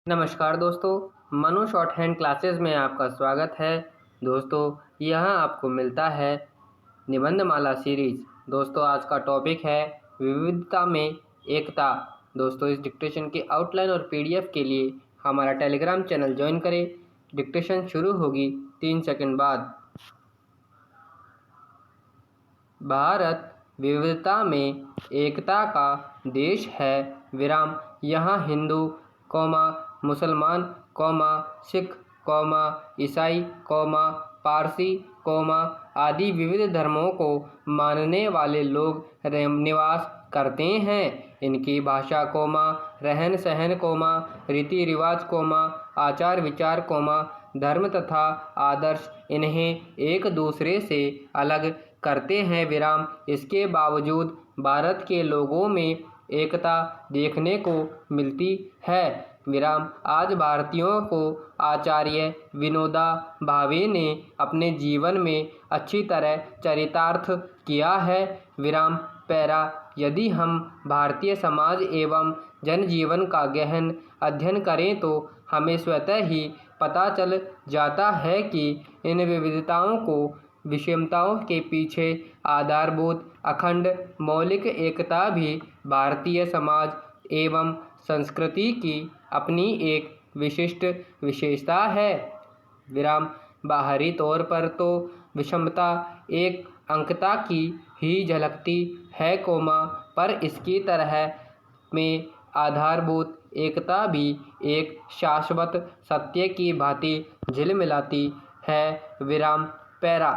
नमस्कार दोस्तों, Manu short hand classes में आपका स्वागत है। दोस्तों, यहाँ आपको मिलता है निबंधमाला सीरीज। दोस्तों, आज का टॉपिक है विविधता में एकता। दोस्तों, इस डिक्टेशन की आउटलाइन और पीडीएफ के लिए हमारा टेलीग्राम चैनल ज्वाइन करें। डिक्टेशन शुरू होगी 3 सेकंड बाद। भारत विविधता में एकता का देश है। विराम यहाँ हिंदू, मुसलमान, सिख, ईसाई, पारसी, आदि विविध धर्मों को मानने वाले लोग निवास करते हैं। इनकी भाषा, रहन सहन, रीति रिवाज, आचार विचार, धर्म तथा आदर्श इन्हें एक दूसरे से अलग करते हैं। विराम इसके बावजूद भारत के लोगों में एकता देखने को मिलती है। विराम आज भारतीयों को आचार्य विनोबा भावे ने अपने जीवन में अच्छी तरह चरितार्थ किया है। विराम पैरा यदि हम भारतीय समाज एवं जनजीवन का गहन अध्ययन करें तो हमें स्वतः ही पता चल जाता है कि इन विविधताओं को विषमताओं के पीछे आधारभूत अखंड मौलिक एकता भी भारतीय समाज एवं संस्कृति की अपनी एक विशिष्ट विशेषता है। विराम बाहरी तौर पर तो विषमता एक अंकता की ही झलकती है, पर इसकी तरह में आधारभूत एकता भी एक शाश्वत सत्य की भांति झिलमिलाती है। विराम पैरा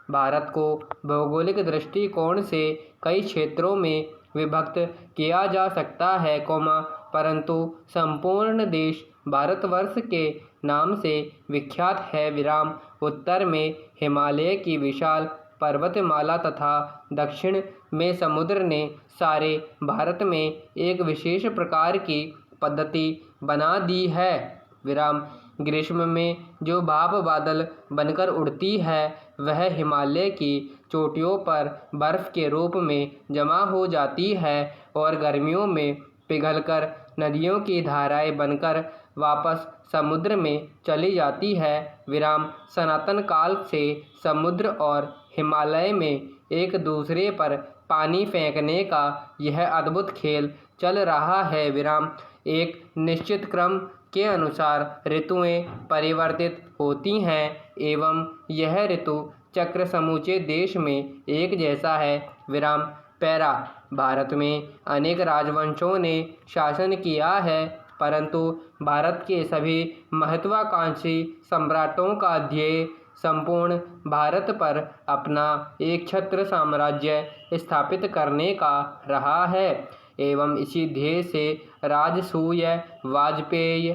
भारत को भौगोलिक दृष्टिकोण से कई क्षेत्रों में विभक्त किया जा सकता है, परंतु संपूर्ण देश भारतवर्ष के नाम से विख्यात है। विराम उत्तर में हिमालय की विशाल पर्वतमाला तथा दक्षिण में समुद्र ने सारे भारत में एक विशेष प्रकार की पद्धति बना दी है। विराम ग्रीष्म में जो भाप बादल बनकर उड़ती है वह हिमालय की चोटियों पर बर्फ के रूप में जमा हो जाती है और गर्मियों में पिघलकर नदियों की धाराएं बनकर वापस समुद्र में चली जाती है। विराम सनातन काल से समुद्र और हिमालय में एक दूसरे पर पानी फेंकने का यह अद्भुत खेल चल रहा है। विराम एक निश्चित क्रम के अनुसार ऋतुएं परिवर्तित होती हैं एवं यह ऋतु चक्र समूचे देश में एक जैसा है। विराम पैरा भारत में अनेक राजवंशों ने शासन किया है, परंतु भारत के सभी महत्वाकांक्षी सम्राटों का ध्येय संपूर्ण भारत पर अपना एक छत्र साम्राज्य स्थापित करने का रहा है एवं इसी ध्येय से राजसूय, वाजपेयी,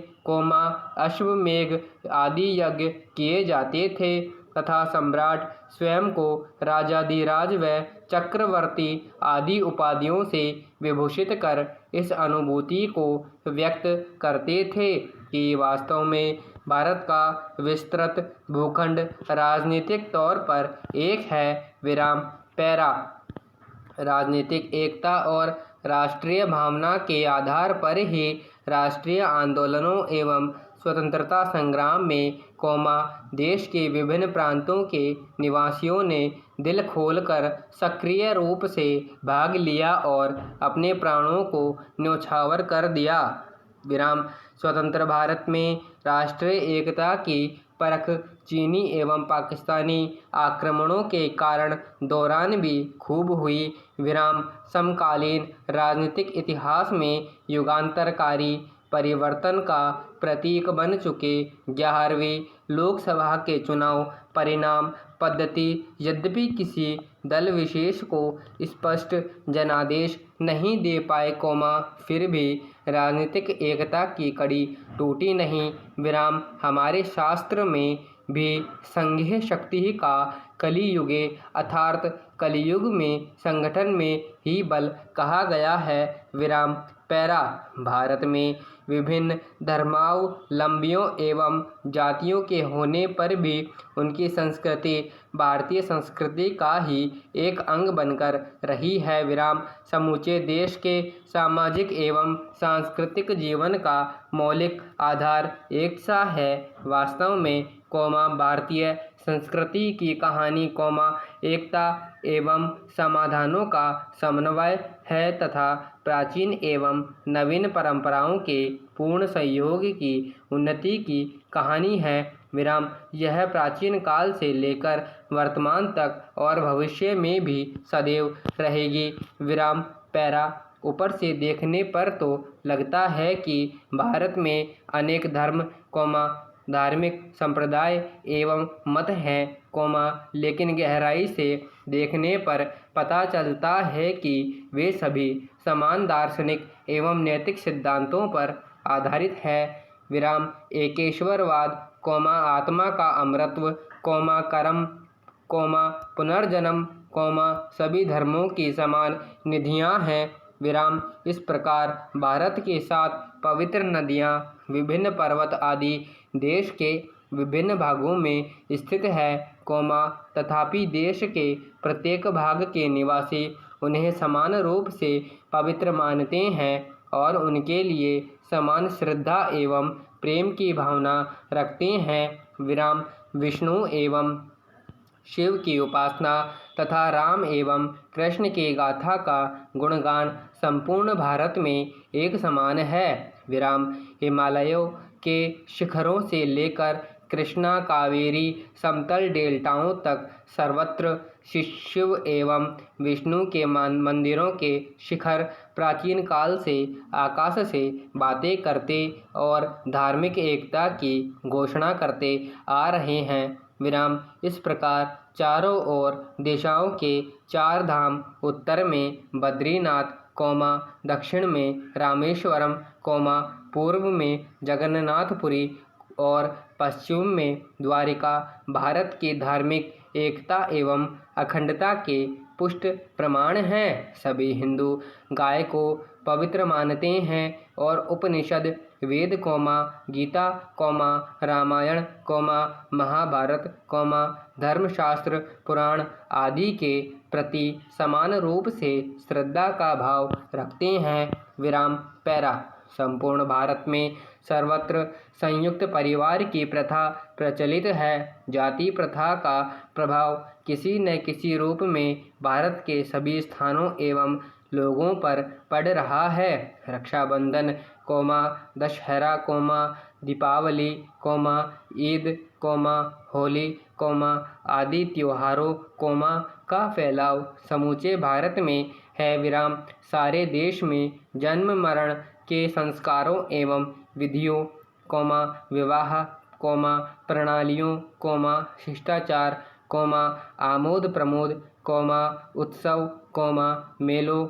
अश्वमेध आदि यज्ञ किए जाते थे तथा सम्राट स्वयं को राजाधिराज व चक्रवर्ती आदि उपाधियों से विभूषित कर इस अनुभूति को व्यक्त करते थे कि वास्तव में भारत का विस्तृत भूखंड राजनीतिक तौर पर एक है। विराम पैरा राजनीतिक एकता और राष्ट्रीय भावना के आधार पर ही राष्ट्रीय आंदोलनों एवं स्वतंत्रता संग्राम में देश के विभिन्न प्रांतों के निवासियों ने दिल खोलकर सक्रिय रूप से भाग लिया और अपने प्राणों को न्यौछावर कर दिया। विराम स्वतंत्र भारत में राष्ट्रीय एकता की परख चीनी एवं पाकिस्तानी आक्रमणों के दौरान भी खूब हुई। विराम समकालीन राजनीतिक इतिहास में युगांतरकारी परिवर्तन का प्रतीक बन चुके 11वीं लोकसभा के चुनाव परिणाम पद्धति यद्यपि किसी दल विशेष को स्पष्ट जनादेश नहीं दे पाए, फिर भी राजनीतिक एकता की कड़ी टूटी नहीं। विराम हमारे शास्त्र में भी संघीय शक्ति का कलियुगे अर्थात कलियुग में संगठन में ही बल कहा गया है। विराम पैरा भारत में विभिन्न धर्मावलंबियों एवं जातियों के होने पर भी उनकी संस्कृति भारतीय संस्कृति का ही एक अंग बनकर रही है। विराम समूचे देश के सामाजिक एवं सांस्कृतिक जीवन का मौलिक आधार एक सा है। वास्तव में भारतीय संस्कृति की कहानी एकता एवं समाधानों का समन्वय है तथा प्राचीन एवं नवीन परंपराओं के पूर्ण सहयोग की उन्नति की कहानी है। विराम यह प्राचीन काल से लेकर वर्तमान तक और भविष्य में भी सदैव रहेगी। विराम पैरा ऊपर से देखने पर तो लगता है कि भारत में अनेक धर्म धार्मिक संप्रदाय एवं मत हैं, लेकिन गहराई से देखने पर पता चलता है कि वे सभी समान दार्शनिक एवं नैतिक सिद्धांतों पर आधारित है। विराम एकेश्वरवाद, आत्मा का अमरत्व, कर्म, पुनर्जन्म, सभी धर्मों की समान निधियां हैं। विराम इस प्रकार भारत के 7 पवित्र नदियां विभिन्न पर्वत आदि देश के विभिन्न भागों में स्थित है, तथापि देश के प्रत्येक भाग के निवासी उन्हें समान रूप से पवित्र मानते हैं और उनके लिए समान श्रद्धा एवं प्रेम की भावना रखते हैं। विराम विष्णु एवं शिव की उपासना तथा राम एवं कृष्ण की गाथा का गुणगान संपूर्ण भारत में एक समान है। विराम हिमालयों के शिखरों से लेकर कृष्णा कावेरी समतल डेल्टाओं तक सर्वत्र शिव एवं विष्णु के मंदिरों के शिखर प्राचीन काल से आकाश से बातें करते और धार्मिक एकता की घोषणा करते आ रहे हैं। विराम इस प्रकार चारों ओर दिशाओं के 4 धाम, उत्तर में बद्रीनाथ, दक्षिण में रामेश्वरम, पूर्व में जगन्नाथपुरी और पश्चिम में द्वारिका भारत की धार्मिक एकता एवं अखंडता के पुष्ट प्रमाण हैं। सभी हिंदू गाय को पवित्र मानते हैं और उपनिषद, वेद, गीता, रामायण, महाभारत, धर्मशास्त्र, पुराण आदि के प्रति समान रूप से श्रद्धा का भाव रखते हैं। विराम पैरा संपूर्ण भारत में सर्वत्र संयुक्त परिवार की प्रथा प्रचलित है। जाति प्रथा का प्रभाव किसी न किसी रूप में भारत के सभी स्थानों एवं लोगों पर पड़ रहा है। रक्षाबंधन, दशहरा, दीपावली, ईद, होली, आदि त्योहारों, का फैलाव समूचे भारत में है। विराम सारे देश में जन्म मरण के संस्कारों एवं विधियों, विवाह, प्रणालियों, शिष्टाचार, आमोद प्रमोद, उत्सव, मेलों,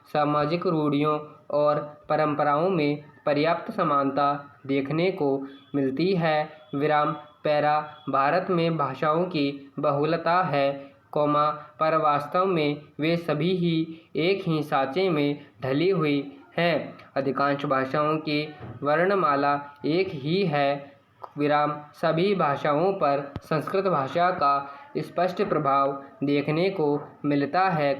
सामाजिक रूढ़ियों और परंपराओं में पर्याप्त समानता देखने को मिलती है। विराम पैरा भारत में भाषाओं की बहुलता है, पर वास्तव में वे सभी ही एक ही सांचे में ढली हुई हैं। अधिकांश भाषाओं की वर्णमाला एक ही है। विराम सभी भाषाओं पर संस्कृत भाषा का स्पष्ट प्रभाव देखने को मिलता है,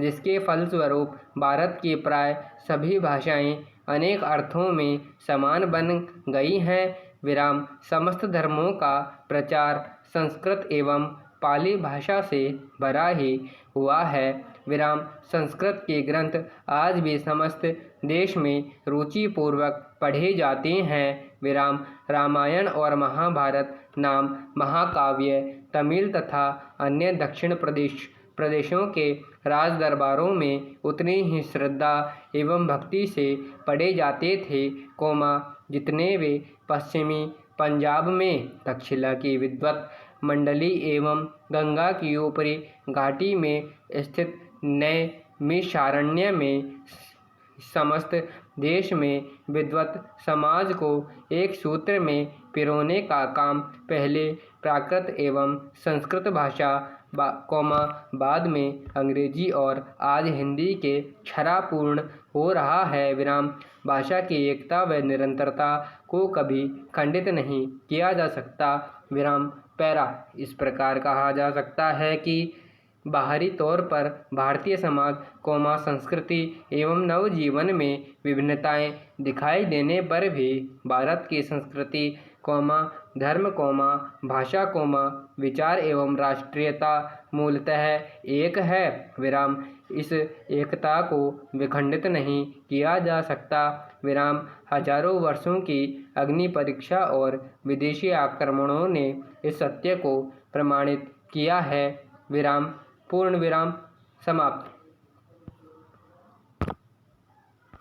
जिसके फलस्वरूप भारत की प्राय सभी भाषाएं अनेक अर्थों में समान बन गई हैं। विराम समस्त धर्मों का प्रचार संस्कृत एवं पाली भाषा से भरा ही हुआ है। विराम संस्कृत के ग्रंथ आज भी समस्त देश में रुचिपूर्वक पढ़े जाते हैं। विराम रामायण और महाभारत नाम महाकाव्य तमिल तथा अन्य दक्षिण प्रदेशों के राज दरबारों में उतनी ही श्रद्धा एवं भक्ति से पढ़े जाते थे, जितने वे पश्चिमी पंजाब में तक्षशिला की विद्वत मंडली एवं गंगा की ऊपरी घाटी में स्थित नैमिषारण्य में। समस्त देश में विद्वत समाज को एक सूत्र में पिरोने का काम पहले प्राकृत एवं संस्कृत भाषा, बाद में अंग्रेजी और आज हिंदी के क्षरापूर्ण हो रहा है विराम। भाषा की एकता व निरंतरता को कभी खंडित नहीं किया जा सकता विराम। पैरा इस प्रकार कहा जा सकता है कि बाहरी तौर पर भारतीय समाज संस्कृति एवं नवजीवन में विभिन्नताएं दिखाई देने पर भी भारत की संस्कृति धर्म भाषा विचार एवं राष्ट्रीयता मूलतः एक है विराम। इस एकता को विखंडित नहीं किया जा सकता विराम। हजारों वर्षों की अग्नि परीक्षा और विदेशी आक्रमणों ने इस सत्य को प्रमाणित किया है विराम। पूर्ण विराम समाप्त।